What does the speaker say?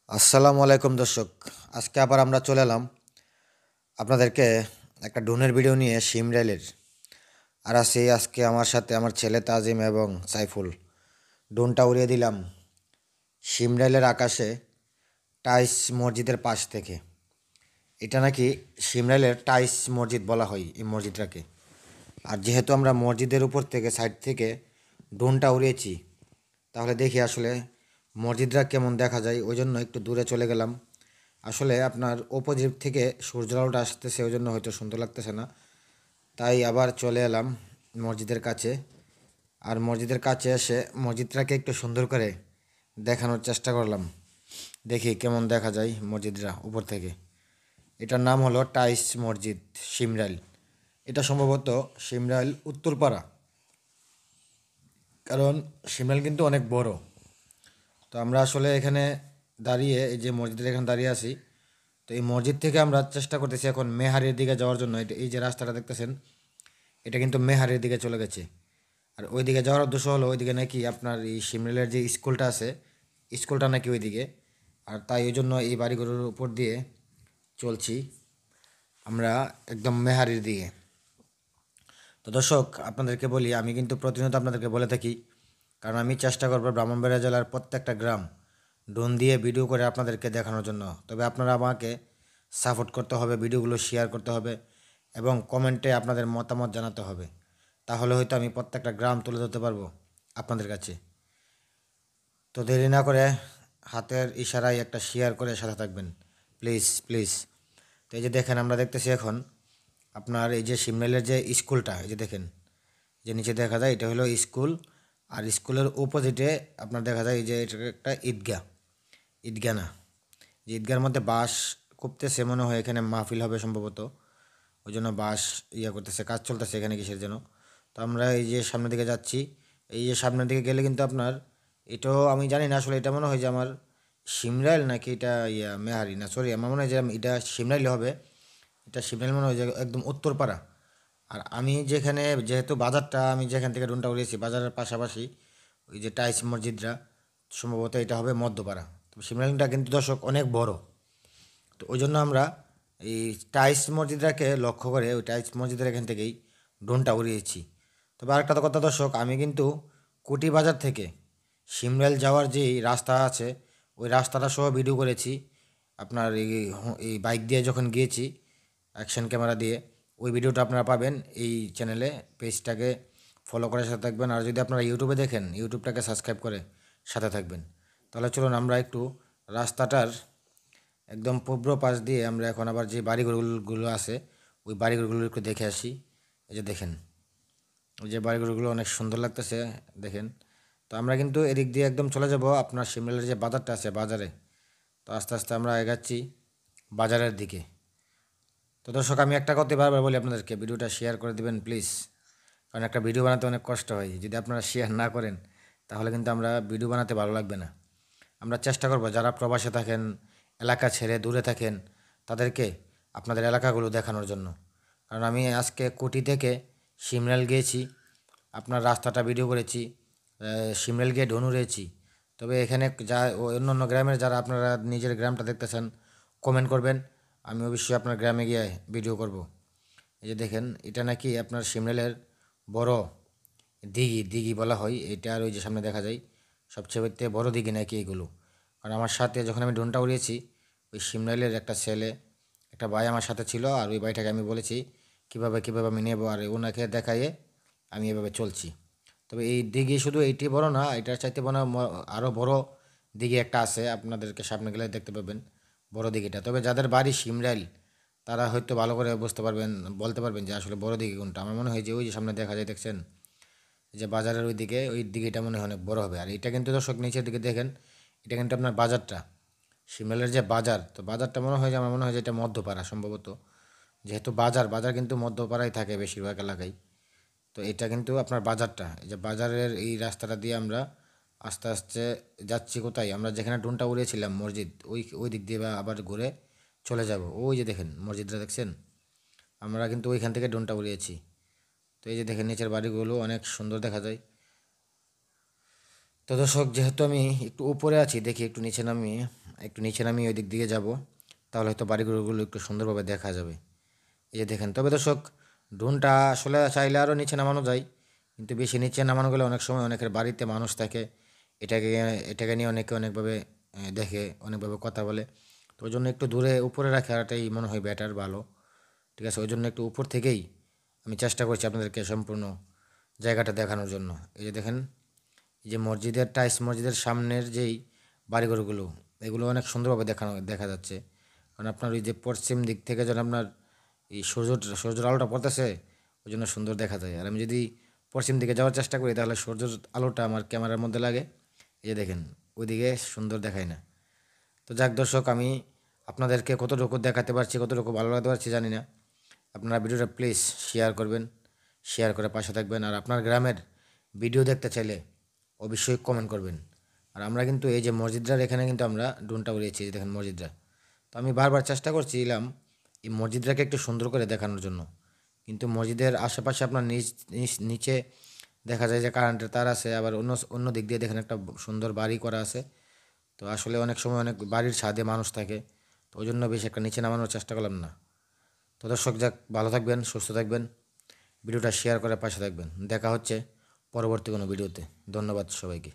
আসসালামু আলাইকুম দর্শক। আজকে আবার আমরা চলে এলাম আপনাদেরকে একটা ড্রোনের ভিডিও নিয়ে সিমরাইলের। আর আছি আজকে আমার সাথে আমার ছেলে তাজিম এবং সাইফুল। ড্রোনটা উড়িয়ে দিলাম সিমরাইলের আকাশে টাইস মসজিদের পাশ থেকে। এটা নাকি সিমরাইলের টাইস মসজিদ বলা হয় এই মসজিদটাকে। আর যেহেতু আমরা মসজিদের উপর থেকে সাইড থেকে ড্রোনটা উড়িয়েছি, তাহলে দেখি আসলে মসজিদটা কেমন দেখা যায়। ওই জন্য একটু দূরে চলে গেলাম। আসলে আপনার অপোজিট থেকে সূর্যের আলোটা আসতেছে, ওই জন্য হয়তো সুন্দর লাগতেছে না। তাই আবার চলে এলাম মসজিদের কাছে। আর মসজিদের কাছে এসে মসজিদটাকে একটু সুন্দর করে দেখানোর চেষ্টা করলাম। দেখি কেমন দেখা যায় মসজিদটা উপর থেকে। এটার নাম হলো টাইস মসজিদ সিমরাইল। এটা সম্ভবত সিমরাইল উত্তরপাড়া, কারণ সিমরাইল কিন্তু অনেক বড়। তো আমরা আসলে এখানে দাঁড়িয়ে, এই যে মসজিদের এখানে দাঁড়িয়ে আছি, তো এই মসজিদ থেকে আমরা চেষ্টা করতেছি এখন মেহারির দিকে যাওয়ার জন্য। এই যে রাস্তাটা দেখতেছেন, এটা কিন্তু মেহারির দিকে চলে গেছে। আর ওই দিকে যাওয়ার উদ্দেশ্য হলো ওইদিকে নাকি আপনার এই সিমরেলের যে স্কুলটা আছে, স্কুলটা নাকি ওইদিকে। আর তাই ওই জন্য এই বাড়িগুলোর উপর দিয়ে চলছি আমরা একদম মেহারির দিকে। তো দর্শক, আপনাদেরকে বলি, আমি কিন্তু প্রতিনিয়ত আপনাদেরকে বলে থাকি, কারণ আমি চেষ্টা করবো ব্রাহ্মণবাড়িয়া জেলার প্রত্যেকটা গ্রাম ড্রোন দিয়ে ভিডিও করে আপনাদেরকে দেখানোর জন্য। তবে আপনারা আমাকে সাপোর্ট করতে হবে, ভিডিওগুলো শেয়ার করতে হবে এবং কমেন্টে আপনাদের মতামত জানাতে হবে। তাহলে হয়তো আমি প্রত্যেকটা গ্রাম তুলে ধরতে পারবো আপনাদের কাছে। তো দেরি না করে হাতের ইশারায় একটা শেয়ার করে সাথে থাকবেন, প্লিজ প্লিজ। তো এই যে দেখেন, আমরা দেখতেছি এখন আপনার এই যে সিমরাইলের যে স্কুলটা, এই যে দেখেন, যে নিচে দেখা যায় এটা হলো স্কুল। আর স্কুলের অপোজিটে আপনার দেখা যায় এই যে এটা একটা ঈদগাহ। ঈদগাহ না, যে ঈদগার মধ্যে বাঁশ কুপতেছে মনে হয়, এখানে মাহফিল হবে সম্ভবত। ওই জন্য বাঁশ করতেছে, কাজ চলতেছে এখানে কিসের যেন। তো আমরা এই যে সামনের দিকে যাচ্ছি। এই যে সামনের দিকে গেলে কিন্তু আপনার, এটাও আমি জানি না আসলে, এটা মনে হয় যে আমার সিমরাইল নাকি এটা মেহারি, না সরি, আমার মনে হয় যে এটা সিমরাইল হবে। এটা সিমরাইল মনে হয় যে একদম উত্তরপাড়া। আর আমি যেখানে, যেহেতু বাজারটা, আমি যেখান থেকে ড্রোনটা উড়িয়েছি বাজারের পাশাপাশি ওই যে টাইস মসজিদটা, সম্ভবত এটা হবে মধ্যপাড়া। তো সিমরাইলটা কিন্তু দর্শক অনেক বড়। তো ওই জন্য আমরা এই টাইস মসজিদটাকে লক্ষ্য করে ওই টাইস মসজিদের এখান থেকেই ড্রোনটা উড়িয়েছি। তবে আরেকটা কথা দর্শক, আমি কিন্তু কুটি বাজার থেকে সিমরাইল যাওয়ার যে রাস্তা আছে, ওই রাস্তাটা সহ ভিডিও করেছি। আপনার এই বাইক দিয়ে যখন গিয়েছি অ্যাকশন ক্যামেরা দিয়ে, ওই ভিডিওটা আপনারা পাবেন এই চ্যানেলে। পেজটাকে ফলো করে সাথে থাকবেন। আর যদি আপনারা ইউটিউবে দেখেন, ইউটিউবটাকে সাবস্ক্রাইব করে সাথে থাকবেন। তাহলে চলুন আমরা একটু রাস্তাটার একদম পূর্ব পাশ দিয়ে আমরা এখন আবার যে বাড়িঘরগুলো আছে, ওই বাড়িঘরগুলো একটু দেখে আসি। এই যে দেখেন, ওই যে বাড়িঘরগুলো অনেক সুন্দর লাগতেছে, দেখেন। তো আমরা কিন্তু এদিক দিয়ে একদম চলে যাব আপনার সিমলার যে বাজারটা আছে, বাজারে। তো আস্তে আস্তে আমরা এগাচ্ছি বাজারের দিকে। তো দর্শক, আমি একটা কথা বারবার বলি আপনাদেরকে, ভিডিওটা শেয়ার করে দিবেন প্লিজ। কারণ একটা ভিডিও বানাতে অনেক কষ্ট হয়, যদি আপনারা শেয়ার না করেন তাহলে কিন্তু আমরা ভিডিও বানাতে ভালো লাগবে না। আমরা চেষ্টা করব যারা প্রবাসে থাকেন, এলাকা ছেড়ে দূরে থাকেন, তাদেরকে আপনাদের এলাকাগুলো দেখানোর জন্য। কারণ আমি আজকে কুটি থেকে সিমরাইল গিয়েছি, আপনার রাস্তাটা ভিডিও করেছি, সিমরাইল গিয়ে ডোনু রয়েছি। তবে এখানে যা অন্য অন্য গ্রামের যারা আপনারা নিজের গ্রামটা দেখতেছেন, কমেন্ট করবেন, আমি অবশ্যই আপনার গ্রামে গিয়ে ভিডিও করব। এই যে দেখেন, এটা নাকি আপনার সিমরাইলের বড় দিঘি, দিঘি বলা হয় এটা। আর ওই যে সামনে দেখা যায় সবচেয়ে বড় দিঘি নাকি এগুলো। আর আমার সাথে যখন আমি ড্রোনটা উড়িয়েছি, ওই সিমরাইলের একটা ছেলে, একটা ভাই আমার সাথে ছিল। আর ওই ভাইটাকে আমি বলেছি কীভাবে কীভাবে আমি নেবো, আর ওনাকে দেখাইয়ে আমি এভাবে চলছি। তবে এই দিঘি শুধু এইটি বড় না, এটার চাইতে বড় আরও বড় দিঘি একটা আছে, আপনাদেরকে সামনে গেলে দেখতে পাবেন বড় দিঘিটা। তবে যাদের বাড়ি সিমরাইল, তারা হয়তো ভালো করে বুঝতে পারবেন, বলতে পারবেন যে আসলে বড় দিঘি কোনটা। আমার মনে হয় যে ওই যে সামনে দেখা যায়, দেখছেন, এই যে বাজারের ওই দিকে, ওই দিঘিটা মনে হয় অনেক বড় হবে। আর এটা কিন্তু দর্শক নিচের দিকে দেখেন, এটা কিন্তু আপনার বাজারটা, শিমলার যে বাজার, তো বাজারটা মনে হয় যে, আমার মনে হয় যে এটা মধ্যপাড়া সম্ভবত। যেহেতু বাজার বাজার কিন্তু মধ্যপাড়ায় থাকে বেশিরভাগ এলাকায়। তো এটা কিন্তু আপনার বাজারটা, এই যে বাজারের এই রাস্তাটা দিয়ে আমরা আস্তে আস্তে যাচ্ছি কোথায়, আমরা যেখানে ড্রোনটা উড়িয়েছিলাম মসজিদ, ওই ওই দিক দিয়ে আবার ঘুরে চলে যাব। ওই যে দেখেন মসজিদটা দেখছেন, আমরা কিন্তু ওইখান থেকে ড্রোনটা উড়িয়েছি। তো এই যে দেখেন নিচের বাড়িগুলো অনেক সুন্দর দেখা যায়। তো দর্শক, যেহেতু আমি একটু উপরে আছি, দেখি একটু নিচে নামি একটু নিচে নামিয়ে ওই দিক দিয়ে যাব, তাহলে হয়তো বাড়িঘরগুলো একটু সুন্দরভাবে দেখা যাবে। এই যে দেখেন, তবে দর্শক ড্রোনটা আসলে চাইলে আরও নিচে নামানো যায়, কিন্তু বেশি নিচে নামানো গেলে অনেক সময় অনেকের বাড়িতে মানুষ থাকে, এটাকে এটাকে নিয়ে অনেকে অনেকভাবে দেখে, অনেকভাবে কথা বলে। তো ওই জন্য একটু দূরে উপরে রাখাটাই মনে হয় বেটার, ভালো। ঠিক আছে, ওই জন্য একটু উপর থেকেই আমি চেষ্টা করছি আপনাদেরকে সম্পূর্ণ জায়গাটা দেখানোর জন্য। এই যে দেখেন, এই যে মসজিদের টাইস, মসজিদের সামনের যেই বাড়িঘরগুলো, এগুলো অনেক সুন্দরভাবে দেখা যাচ্ছে। কারণ আপনার ওই যে পশ্চিম দিক থেকে যখন আপনার এই সূর্যের আলোটা পড়তেছে, ওই জন্য সুন্দর দেখা যায়। আর আমি যদি পশ্চিম দিকে যাওয়ার চেষ্টা করি, তাহলে সূর্যের আলোটা আমার ক্যামেরার মধ্যে লাগে, এই যে দেখেন, ওইদিকে সুন্দর দেখায় না। তো যাক দর্শক, আমি আপনাদেরকে কতটুকু দেখাতে পারছি, কতটুকু ভালো লাগতে পারছি জানি না। আপনারা ভিডিওটা প্লিজ শেয়ার করবেন, শেয়ার করে পাশে থাকবেন। আর আপনার গ্রামের ভিডিও দেখতে চাইলে অবশ্যই কমেন্ট করবেন। আর আমরা কিন্তু এই যে মসজিদটার এখানে কিন্তু আমরা ড্রোনটা উড়িয়েছি, এই দেখেন মসজিদটা। তো আমি বারবার চেষ্টা করছিলাম এই মসজিদটাকে একটু সুন্দর করে দেখানোর জন্য, কিন্তু মসজিদের আশেপাশে আপনার নিচে দেখা যায় যে কারেন্টের তার আছে, আবার অন্য অন্য দিক দিয়ে দেখেন একটা সুন্দর বাড়ি করা আছে। তো আসলে অনেক সময় অনেক বাড়ির ছাদে মানুষ থাকে, তো ওই জন্য বেশি একটা নিচে নামানোর চেষ্টা করলাম না। তো দর্শক যাক, ভালো থাকবেন, সুস্থ থাকবেন, ভিডিওটা শেয়ার করে পাশে থাকবেন। দেখা হচ্ছে পরবর্তী কোনো ভিডিওতে। ধন্যবাদ সবাইকে।